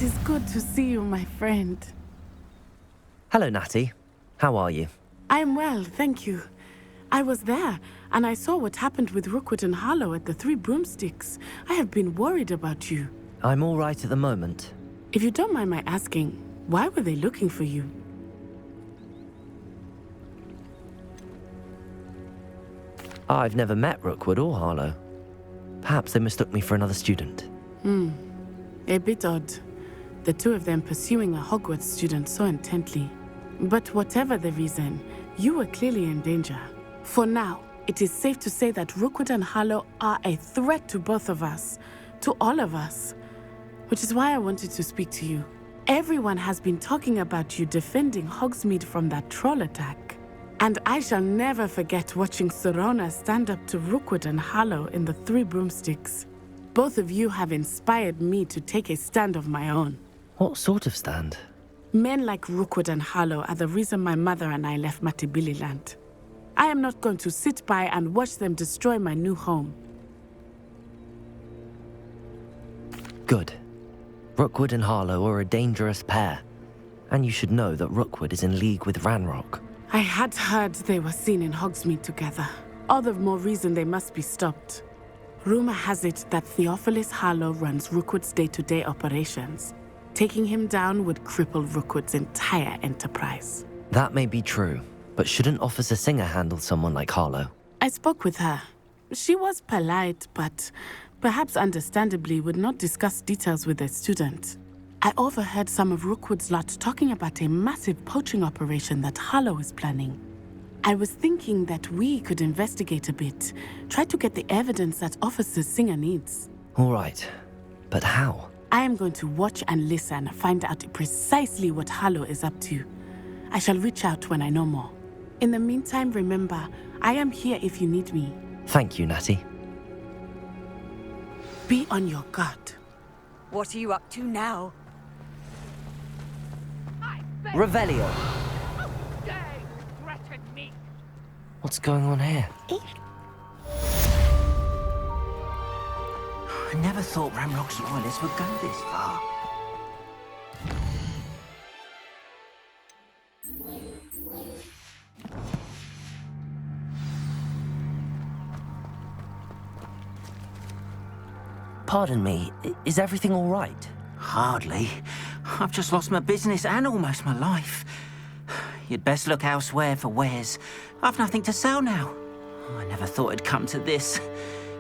It is good to see you, my friend. Hello, Natty. How are you? I am well, thank you. I was there, and I saw what happened with Rookwood and Harlow at the Three Broomsticks. I have been worried about you. I'm all right at the moment. If you don't mind my asking, why were they looking for you? I've never met Rookwood or Harlow. Perhaps they mistook me for another student. A bit odd. The two of them pursuing a Hogwarts student so intently. But whatever the reason, you were clearly in danger. For now, it is safe to say that Rookwood and Harlow are a threat to both of us, to all of us. Which is why I wanted to speak to you. Everyone has been talking about you defending Hogsmeade from that troll attack. And I shall never forget watching Serona stand up to Rookwood and Harlow in the Three Broomsticks. Both of you have inspired me to take a stand of my own. What sort of stand? Men like Rookwood and Harlow are the reason my mother and I left Matibili-land. I am not going to sit by and watch them destroy my new home. Good. Rookwood and Harlow are a dangerous pair. And you should know that Rookwood is in league with Ranrock. I had heard they were seen in Hogsmeade together. All the more reason they must be stopped. Rumor has it that Theophilus Harlow runs Rookwood's day-to-day operations. Taking him down would cripple Rookwood's entire enterprise. That may be true, but shouldn't Officer Singer handle someone like Harlow? I spoke with her. She was polite, but perhaps understandably would not discuss details with a student. I overheard some of Rookwood's lot talking about a massive poaching operation that Harlow is planning. I was thinking that we could investigate a bit, try to get the evidence that Officer Singer needs. All right, but how? I am going to watch and listen, find out precisely what Harlow is up to. I shall reach out when I know more. In the meantime, remember, I am here if you need me. Thank you, Natty. Be on your guard. What are you up to now? Revelio! How dare you threaten me? What's going on here? I never thought Ranrock's loyalists would go this far. Pardon me, is everything all right? Hardly. I've just lost my business and almost my life. You'd best look elsewhere for wares. I've nothing to sell now. I never thought it'd come to this.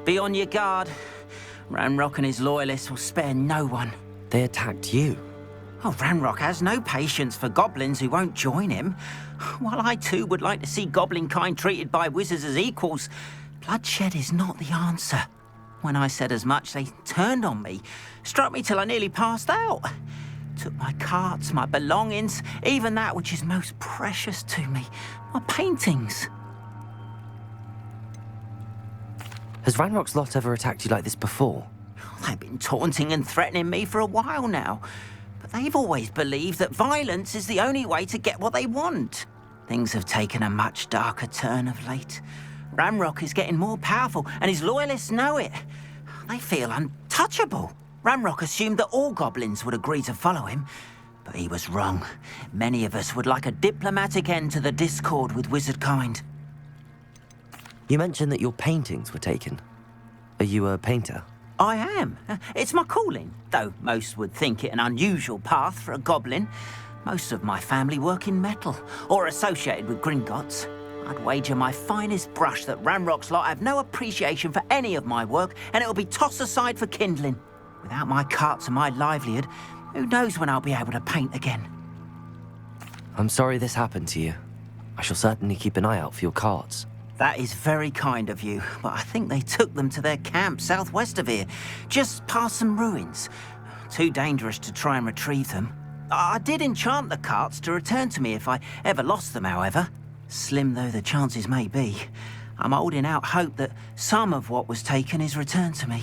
Be on your guard. Ranrock and his loyalists will spare no one. They attacked you. Oh, Ranrock has no patience for goblins who won't join him. While I too would like to see goblin kind treated by wizards as equals, bloodshed is not the answer. When I said as much, they turned on me, struck me till I nearly passed out. Took my carts, my belongings, even that which is most precious to me, my paintings. Has Ranrock's lot ever attacked you like this before? They've been taunting and threatening me for a while now, but they've always believed that violence is the only way to get what they want. Things have taken a much darker turn of late. Ranrock is getting more powerful, and his loyalists know it. They feel untouchable. Ranrock assumed that all goblins would agree to follow him, but he was wrong. Many of us would like a diplomatic end to the discord with wizard kind. You mentioned that your paintings were taken. Are you a painter? I am. It's my calling, though most would think it an unusual path for a goblin. Most of my family work in metal, or associated with Gringotts. I'd wager my finest brush that Ranrock's lot have no appreciation for any of my work, and it'll be tossed aside for kindling. Without my carts and my livelihood, who knows when I'll be able to paint again? I'm sorry this happened to you. I shall certainly keep an eye out for your carts. That is very kind of you, but I think they took them to their camp southwest of here, just past some ruins. Too dangerous to try and retrieve them. I did enchant the carts to return to me if I ever lost them, however. Slim though the chances may be, I'm holding out hope that some of what was taken is returned to me.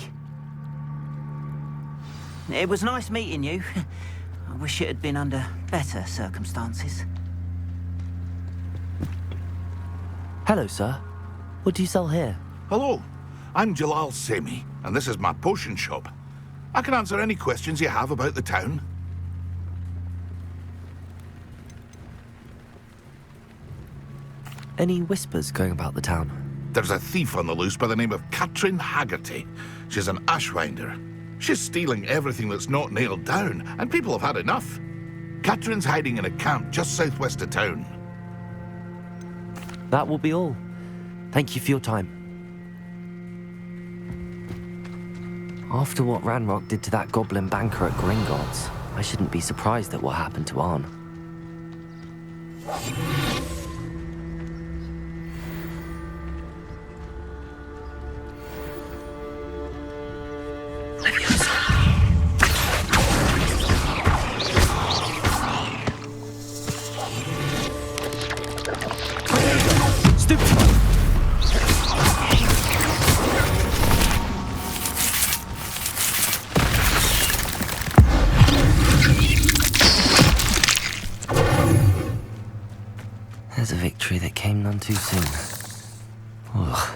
It was nice meeting you. I wish it had been under better circumstances. Hello, sir. What do you sell here? Hello, I'm Jalal Semi, and this is my potion shop. I can answer any questions you have about the town. Any whispers going about the town? There's a thief on the loose by the name of Katrin Haggerty. She's an ashwinder. She's stealing everything that's not nailed down, and people have had enough. Katrin's hiding in a camp just southwest of town. That will be all. Thank you for your time. After what Ranrock did to that goblin banker at Gringotts, I shouldn't be surprised at what happened to Arn. There's a victory that came none too soon. Ugh.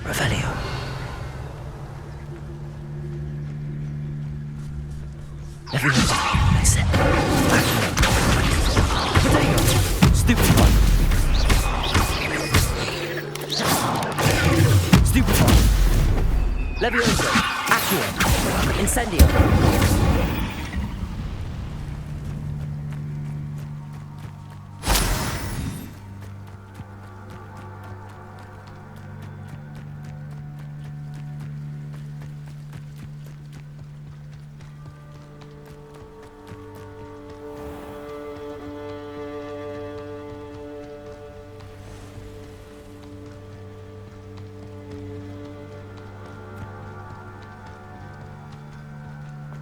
Revelio. Everyone, listen. Diagon. Stupid one. Stupefy. Levioso. Accio. Incendio.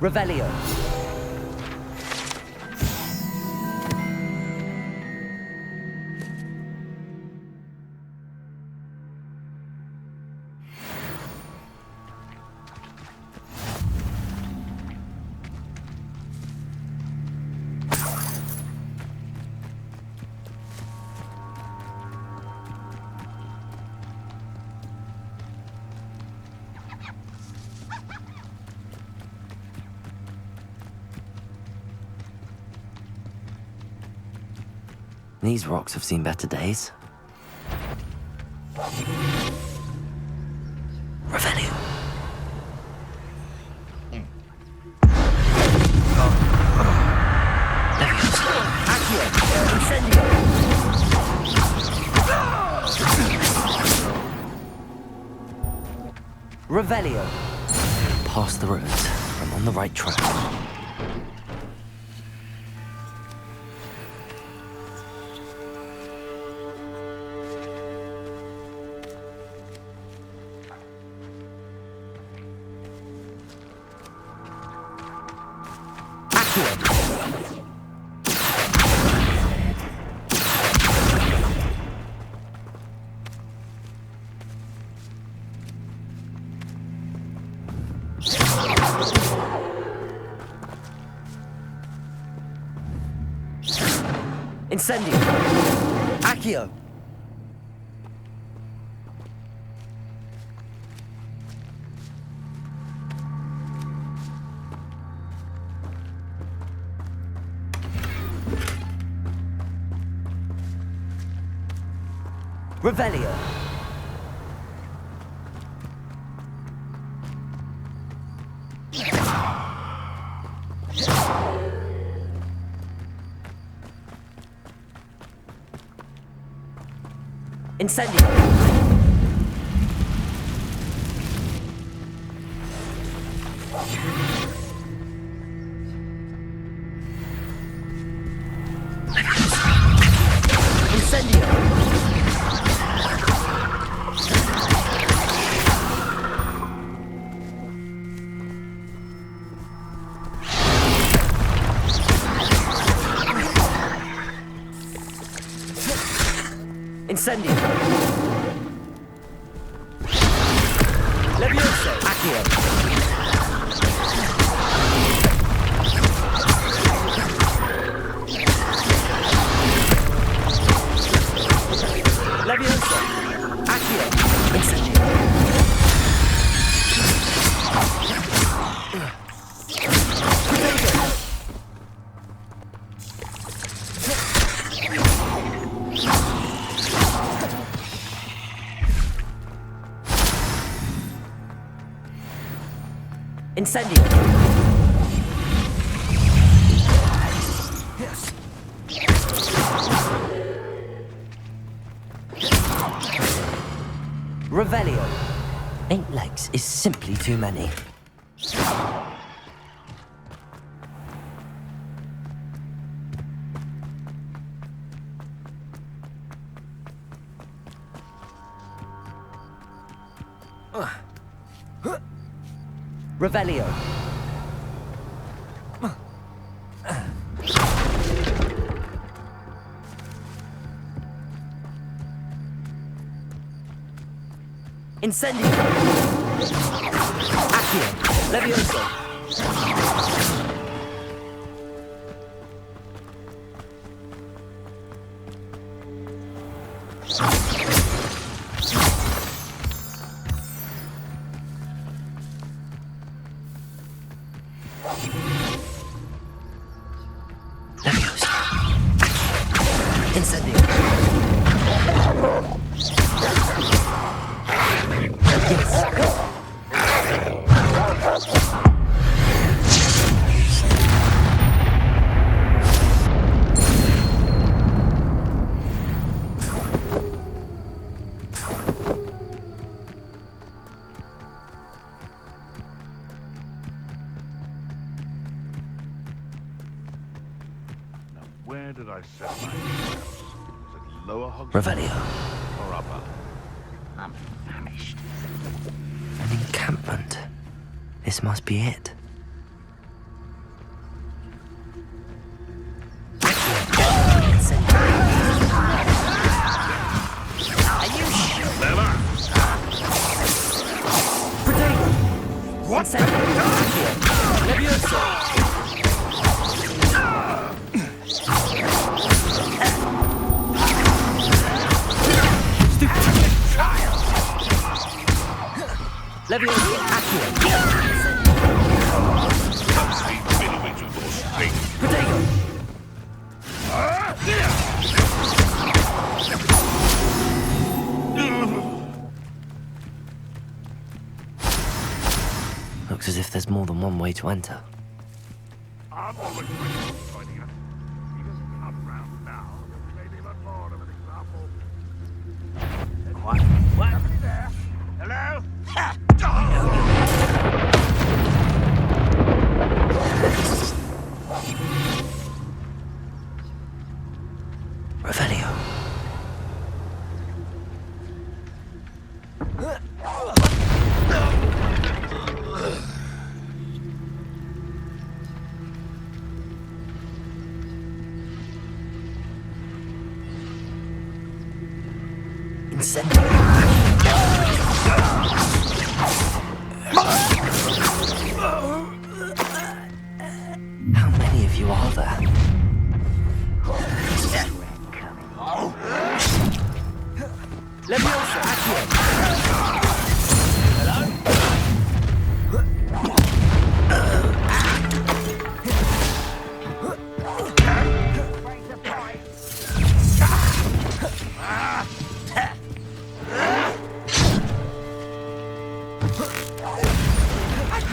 Revelio. These rocks have seen better days. Revelio. Levioso. Accio. Incendio. Revelio. Past the ruins. I'm on the right track. Incendio. Accio. Revelio. Incendio. Incendio. Incendio. Levioso. Accio. Levioso. Accio. Incendio. Incendio! Revelio. 8 legs is simply too many. Revelio. Incendio. Accio. Levioso. Incendio. Where did I set my traps? Is it lower Hogsmeade Revelio. or upper? I'm famished. An encampment. This must be it. Are you sure? Never! What? Levioso. Levioso. Accio. Come see Billy Witchcraft straight. Protego. Looks as if there's more than one way to enter. I'm always ready for joining us. He doesn't come round now. Maybe even more of an example. What? Somebody there? Hello? Revelio. Incendio. How many of you are there? Levioso. Accio.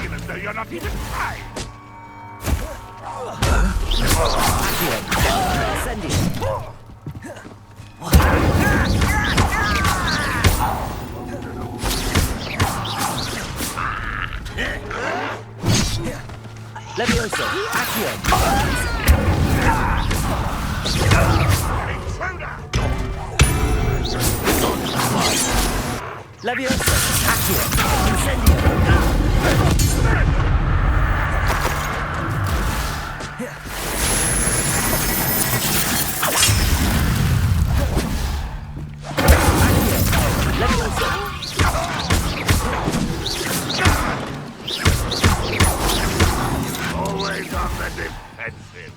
Even though you're not even trying. Incendio. Levioso. Accio. Levioso. Accio. Incendio. Always on the defensive.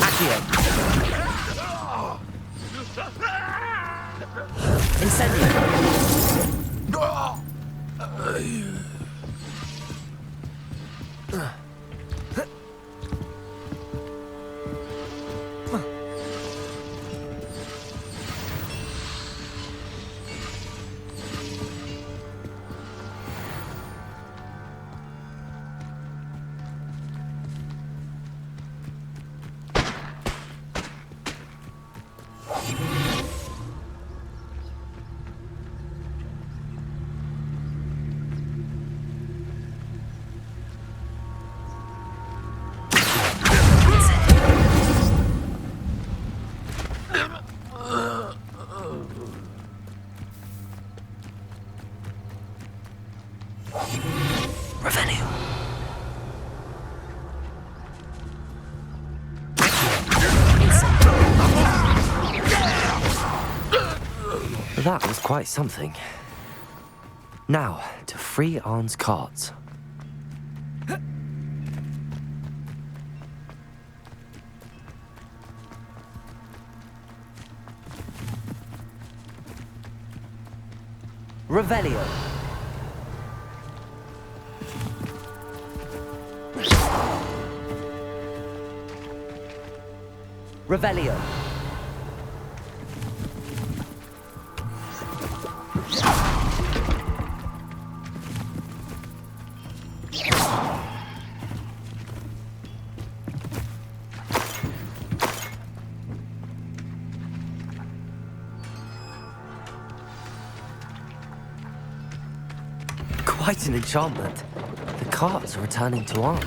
Accio. Incendio. Revelio. That was quite something. Now, to free Arn's cards. Revelio. Revelio. Quite an enchantment. The cards are returning to Arn.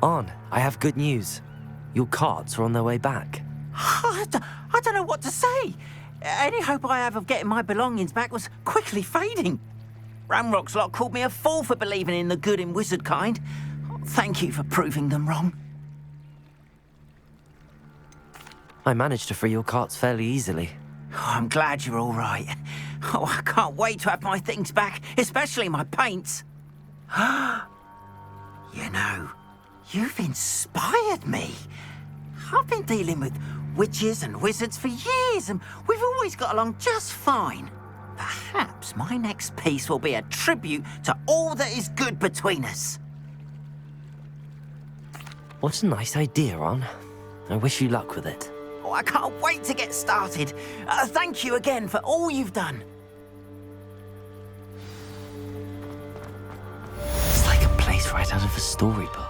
Arn, I have good news. Your carts are on their way back. I don't know what to say. Any hope I have of getting my belongings back was quickly fading. Ramrock's lot called me a fool for believing in the good in wizard kind. Thank you for proving them wrong. I managed to free your carts fairly easily. Oh, I'm glad you're all right. Oh, I can't wait to have my things back, especially my paints. You know, you've inspired me. I've been dealing with witches and wizards for years, and we've always got along just fine. Perhaps my next piece will be a tribute to all that is good between us. What a nice idea, Arn. I wish you luck with it. Oh, I can't wait to get started. Thank you again for all you've done. It's like a place right out of a storybook.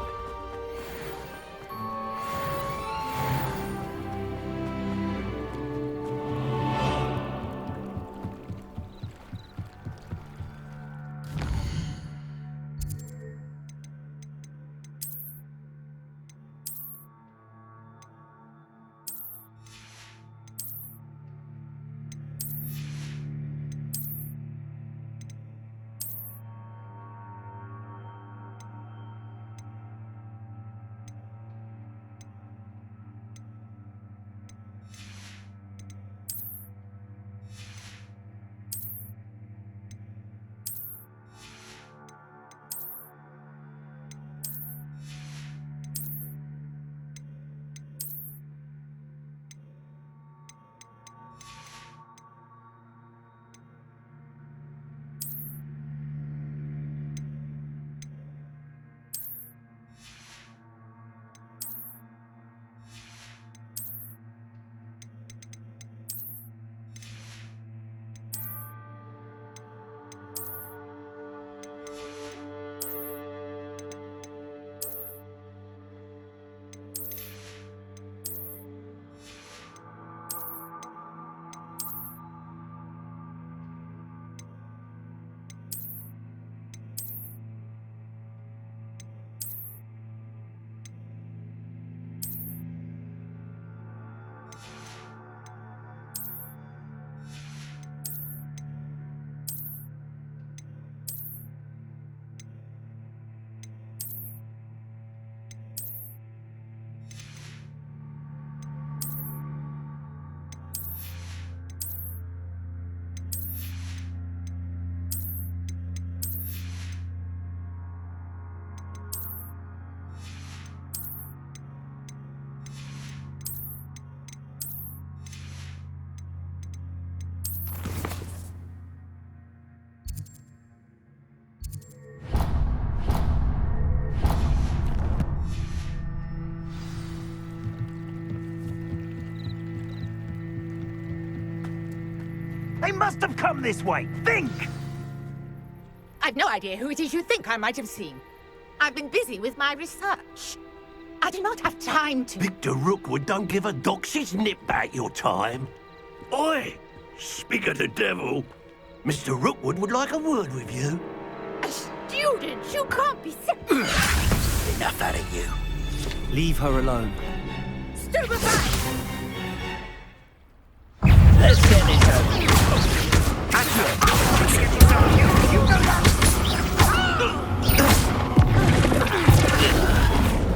They must have come this way. Think! I've no idea who it is you think I might have seen. I've been busy with my research. I do not have time to... Victor Rookwood don't give a doxy's nip back your time. Oi! Speak of the devil. Mr. Rookwood would like a word with you. A student? You can't be sick. Enough out of you. Leave her alone. Stupefy! Let's get this over.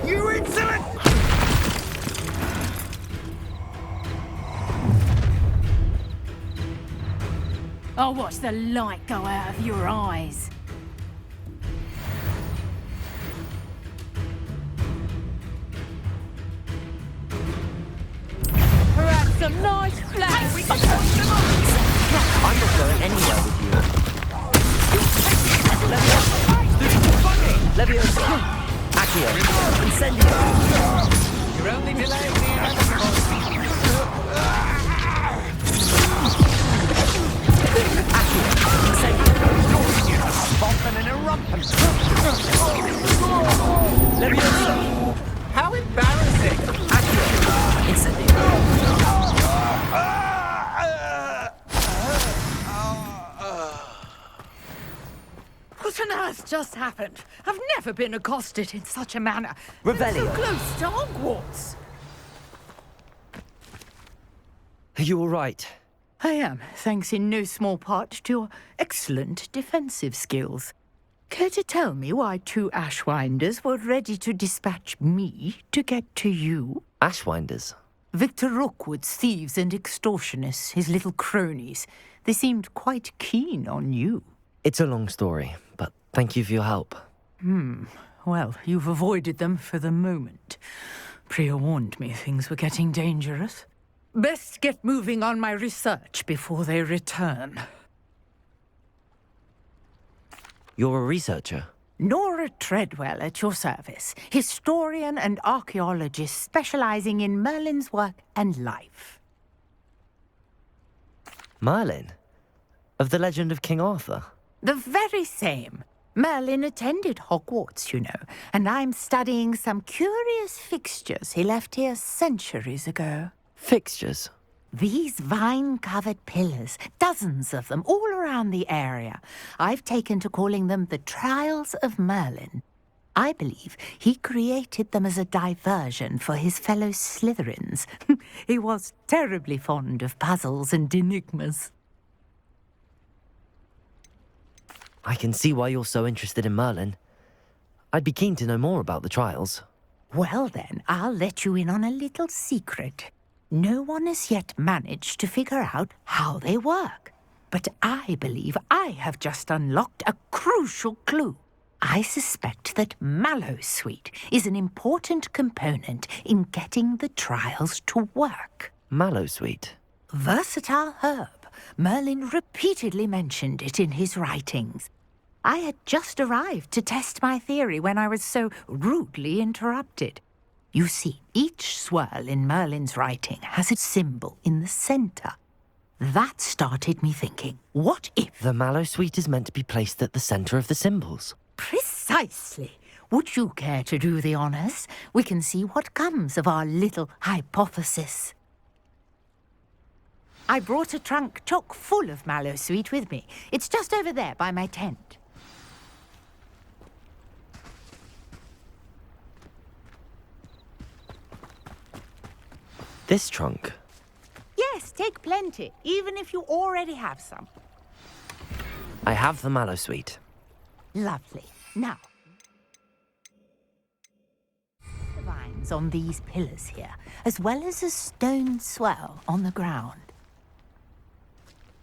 You insolent! I'll watch the light go out of your eyes. Perhaps some nice flash. I'm not going anywhere with you. Leviosa! Accio! Incendio! You're only delaying the inevitable. Boffin and a rumpin. Leviosa! How embarrassing! Accio! Incendio! What on earth just happened? I've never been accosted in such a manner. Revelio. So close to Hogwarts. Are you all right? I am, thanks in no small part to your excellent defensive skills. Care to tell me why 2 Ashwinders were ready to dispatch me to get to you? Ashwinders? Victor Rookwood's thieves and extortionists, his little cronies. They seemed quite keen on you. It's a long story, but thank you for your help. Well, you've avoided them for the moment. Priya warned me things were getting dangerous. Best get moving on my research before they return. You're a researcher? Nora Treadwell at your service, historian and archaeologist specializing in Merlin's work and life. Merlin? Of the legend of King Arthur? The very same. Merlin attended Hogwarts, you know, and I'm studying some curious fixtures he left here centuries ago. Fixtures? These vine-covered pillars, dozens of them, all around the area. I've taken to calling them the Trials of Merlin. I believe he created them as a diversion for his fellow Slytherins. He was terribly fond of puzzles and enigmas. I can see why you're so interested in Merlin. I'd be keen to know more about the trials. Well then, I'll let you in on a little secret. No one has yet managed to figure out how they work. But I believe I have just unlocked a crucial clue. I suspect that Mallowsweet is an important component in getting the trials to work. Mallowsweet? Versatile herb. Merlin repeatedly mentioned it in his writings. I had just arrived to test my theory when I was so rudely interrupted. You see, each swirl in Merlin's writing has a symbol in the center. That started me thinking, what if... The Mallowsweet is meant to be placed at the center of the symbols. Precisely. Would you care to do the honors? We can see what comes of our little hypothesis. I brought a trunk chock full of Mallowsweet with me. It's just over there by my tent. This trunk? Yes, take plenty, even if you already have some. I have the Mallowsweet. Lovely. Now, the vines on these pillars here, as well as a stone swell on the ground.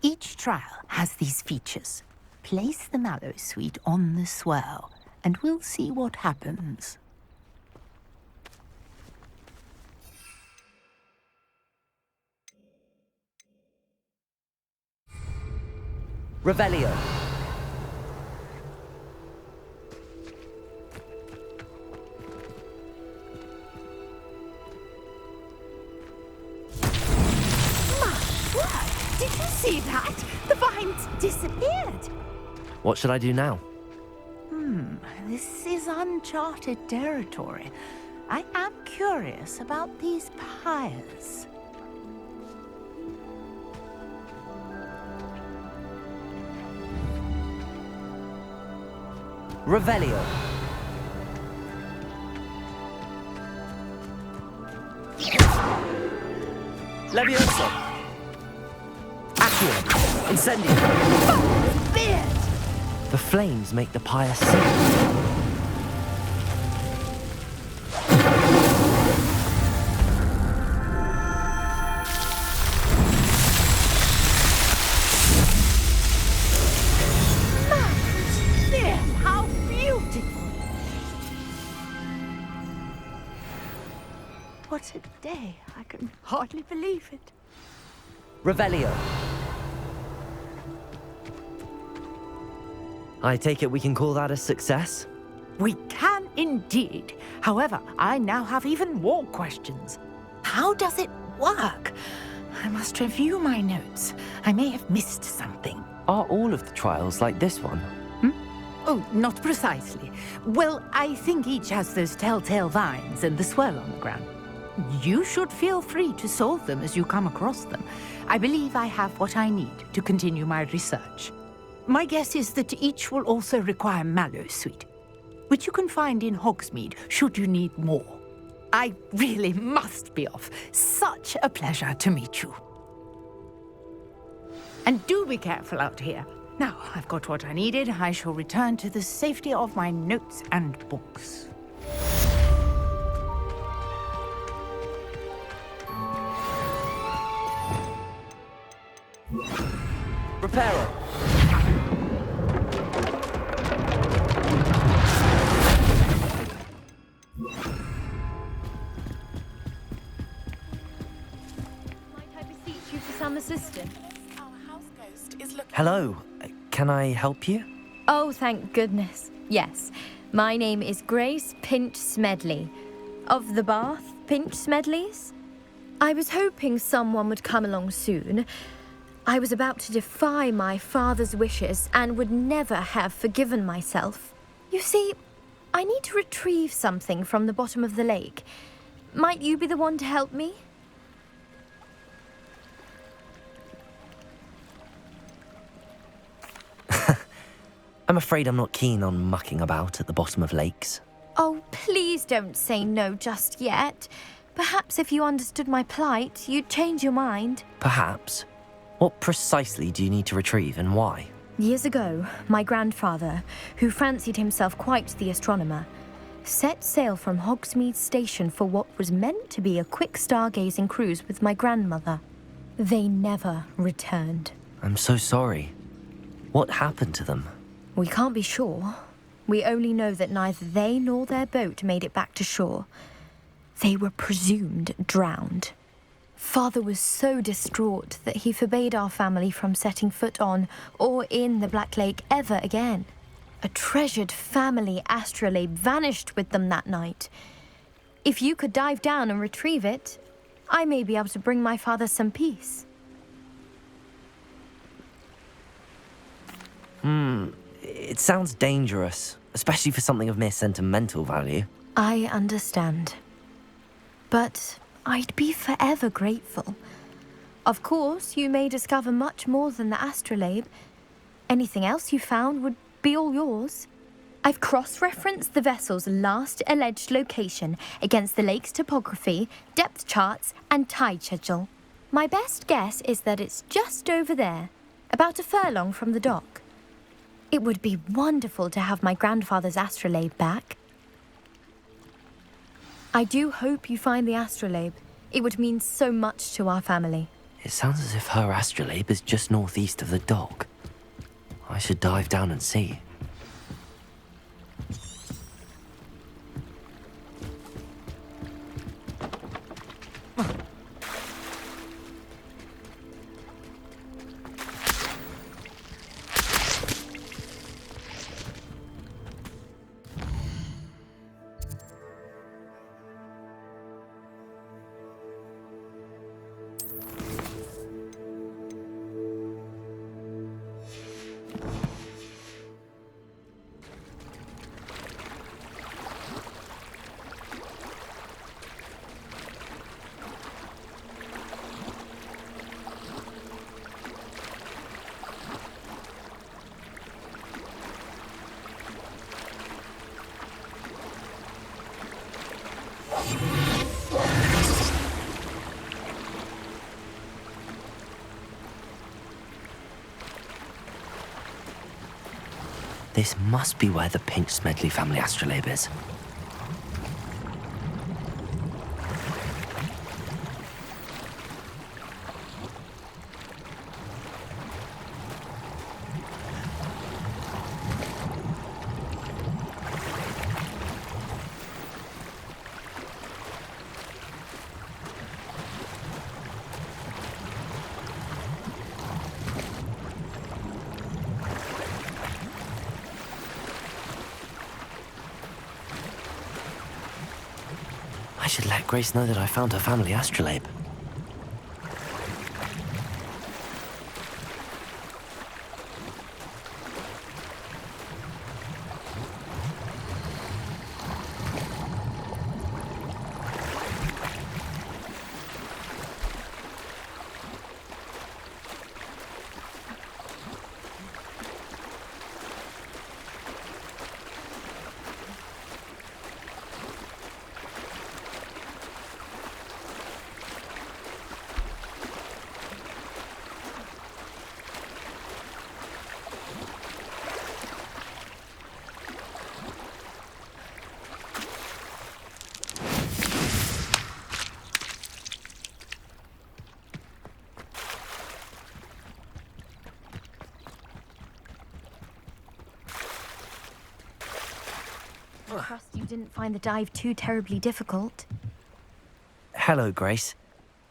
Each trial has these features. Place the Mallowsweet on the swell, and we'll see what happens. Revelio. My word! Did See that? The vines disappeared. What should I do now? This is uncharted territory. I am curious about these pyres. Revelio. Levioso. Accio. Incendio. Beard! The flames make the pyre sing. How beautiful! What a day. I can hardly believe it. Revelio. I take it we can call that a success? We can indeed. However, I now have even more questions. How does it work? I must review my notes. I may have missed something. Are all of the trials like this one? Oh, not precisely. Well, I think each has those telltale vines and the swirl on the ground. You should feel free to solve them as you come across them. I believe I have what I need to continue my research. My guess is that each will also require Mallowsweet, which you can find in Hogsmeade should you need more. I really must be off. Such a pleasure to meet you. And do be careful out here. Now, I've got what I needed. I shall return to the safety of my notes and books. Reparo. Might I beseech you for some assistance? Our house ghost is looking. Hello. Can I help you? Oh, thank goodness. Yes. My name is Grace Pinch Smedley. Of the Bath Pinch Smedleys? I was hoping someone would come along soon. I was about to defy my father's wishes and would never have forgiven myself. You see, I need to retrieve something from the bottom of the lake. Might you be the one to help me? I'm afraid I'm not keen on mucking about at the bottom of lakes. Oh, please don't say no just yet. Perhaps if you understood my plight, you'd change your mind. Perhaps. What precisely do you need to retrieve and why? Years ago, my grandfather, who fancied himself quite the astronomer, set sail from Hogsmeade Station for what was meant to be a quick stargazing cruise with my grandmother. They never returned. I'm so sorry. What happened to them? We can't be sure. We only know that neither they nor their boat made it back to shore. They were presumed drowned. Father was so distraught that he forbade our family from setting foot on or in the Black Lake ever again. A treasured family astrolabe vanished with them that night. If you could dive down and retrieve it, I may be able to bring my father some peace. It sounds dangerous, especially for something of mere sentimental value. I understand. But I'd be forever grateful. Of course, you may discover much more than the astrolabe. Anything else you found would be all yours. I've cross-referenced the vessel's last alleged location against the lake's topography, depth charts, and tide schedule. My best guess is that it's just over there, about a furlong from the dock. It would be wonderful to have my grandfather's astrolabe back. I do hope you find the astrolabe. It would mean so much to our family. It sounds as if her astrolabe is just northeast of the dock. I should dive down and see. This must be where the Pinch Smedley family astrolabe is. I should let Grace know that I found her family astrolabe. I trust you didn't find the dive too terribly difficult. Hello, Grace.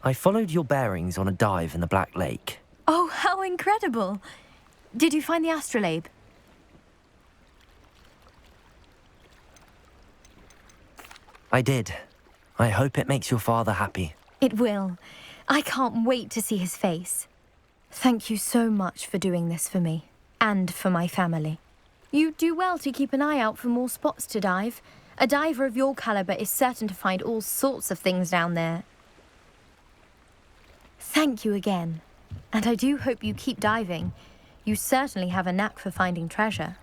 I followed your bearings on a dive in the Black Lake. Oh, how incredible! Did you find the astrolabe? I did. I hope it makes your father happy. It will. I can't wait to see his face. Thank you so much for doing this for me, and for my family. You do well to keep an eye out for more spots to dive. A diver of your caliber is certain to find all sorts of things down there. Thank you again. And I do hope you keep diving. You certainly have a knack for finding treasure.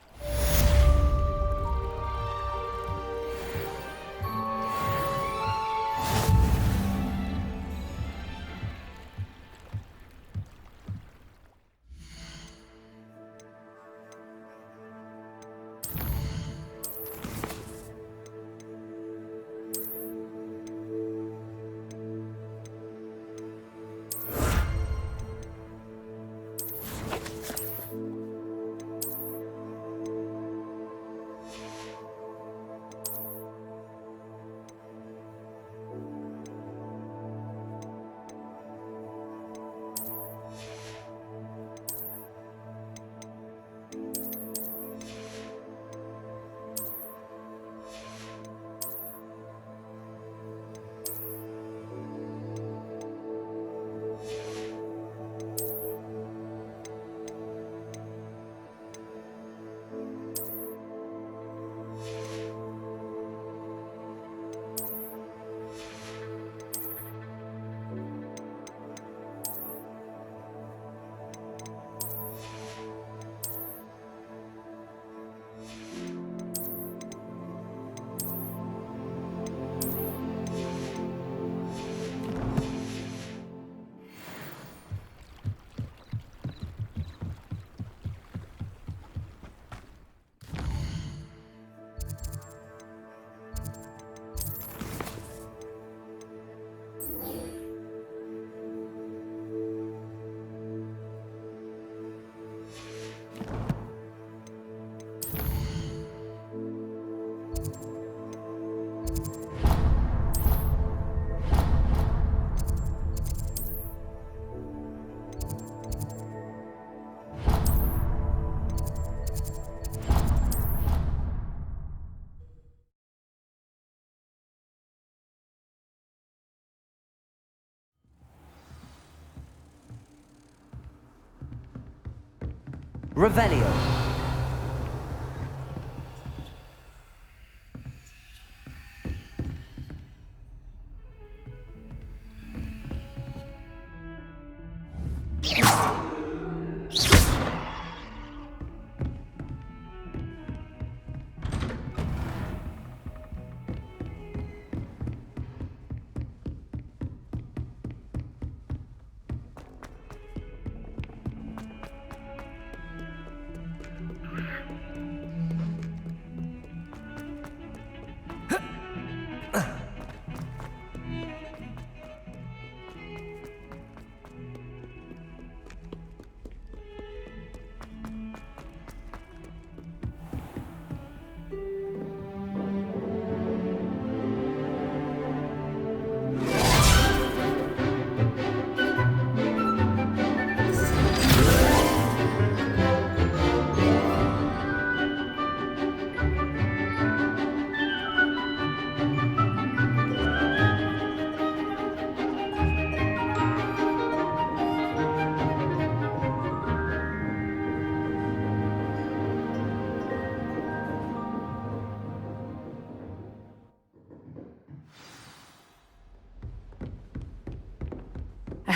Revelio.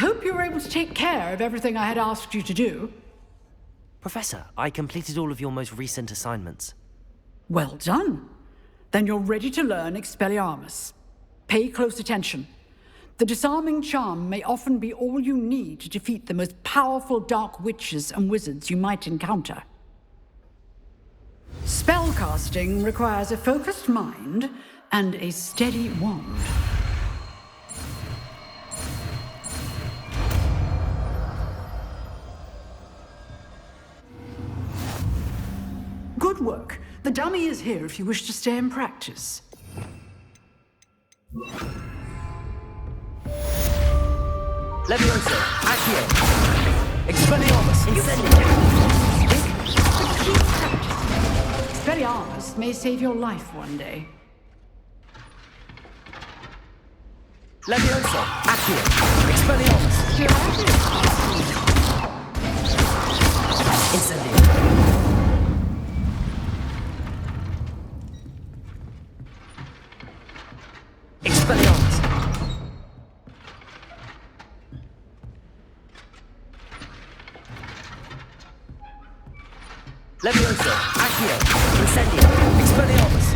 hope you were able to take care of everything I had asked you to do. Professor, I completed all of your most recent assignments. Well done. Then you're ready to learn Expelliarmus. Pay close attention. The disarming charm may often be all you need to defeat the most powerful dark witches and wizards you might encounter. Spellcasting requires a focused mind and a steady wand. Good work. The dummy is here if you wish to stay and practice. Levioso, Accio, Expelliarmus, Incendio. Keep practicing. Expelliarmus may save your life one day. Levioso, Accio, Expelliarmus. Incendio. Expelliarmus. Levioso, Accio, Incendio, Expelliarmus.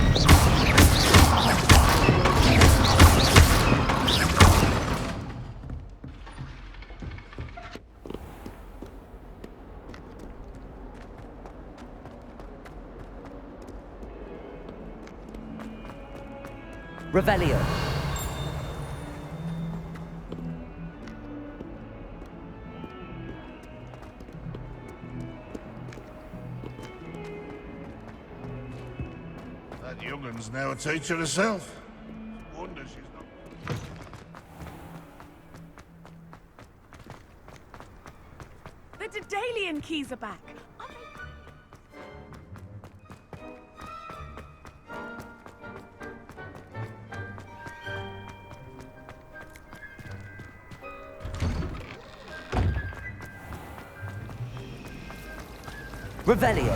Revelio. That youngun's now a teacher herself. Wonder she's not. The Daedalian keys are back. Revelio.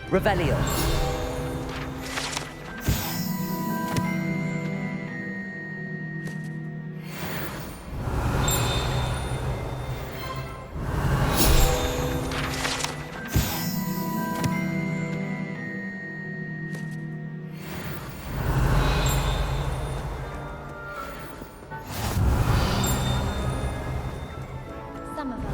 Revelio. Some of us.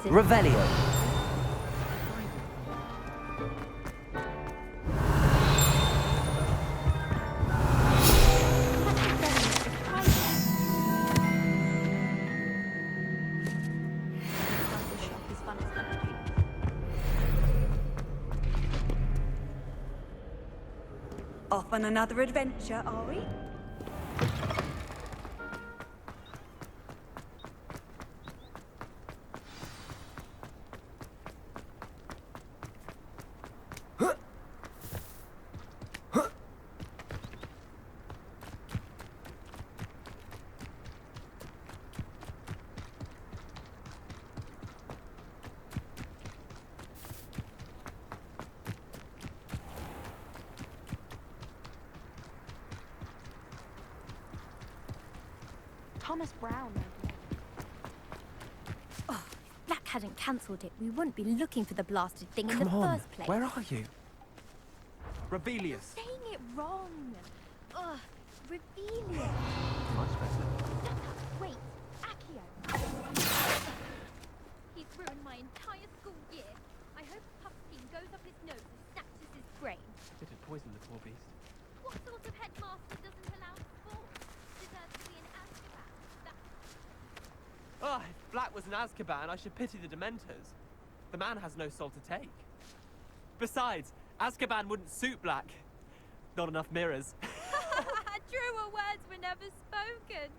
Revelio. Off on another adventure, are we? Thomas Brown. Oh, if Black hadn't cancelled it, we wouldn't be looking for the blasted thing in the first place. Where are you? Rebellious. You're saying it wrong. Ugh, rebellious. Much better. Wait, Accio. poison the poor beast. What sort of headmaster doesn't allow sport? Deserves to be in Azkaban. Ah, if Black was in Azkaban, I should pity the Dementors. The man has no soul to take. Besides, Azkaban wouldn't suit Black. Not enough mirrors. Truer words were never spoken.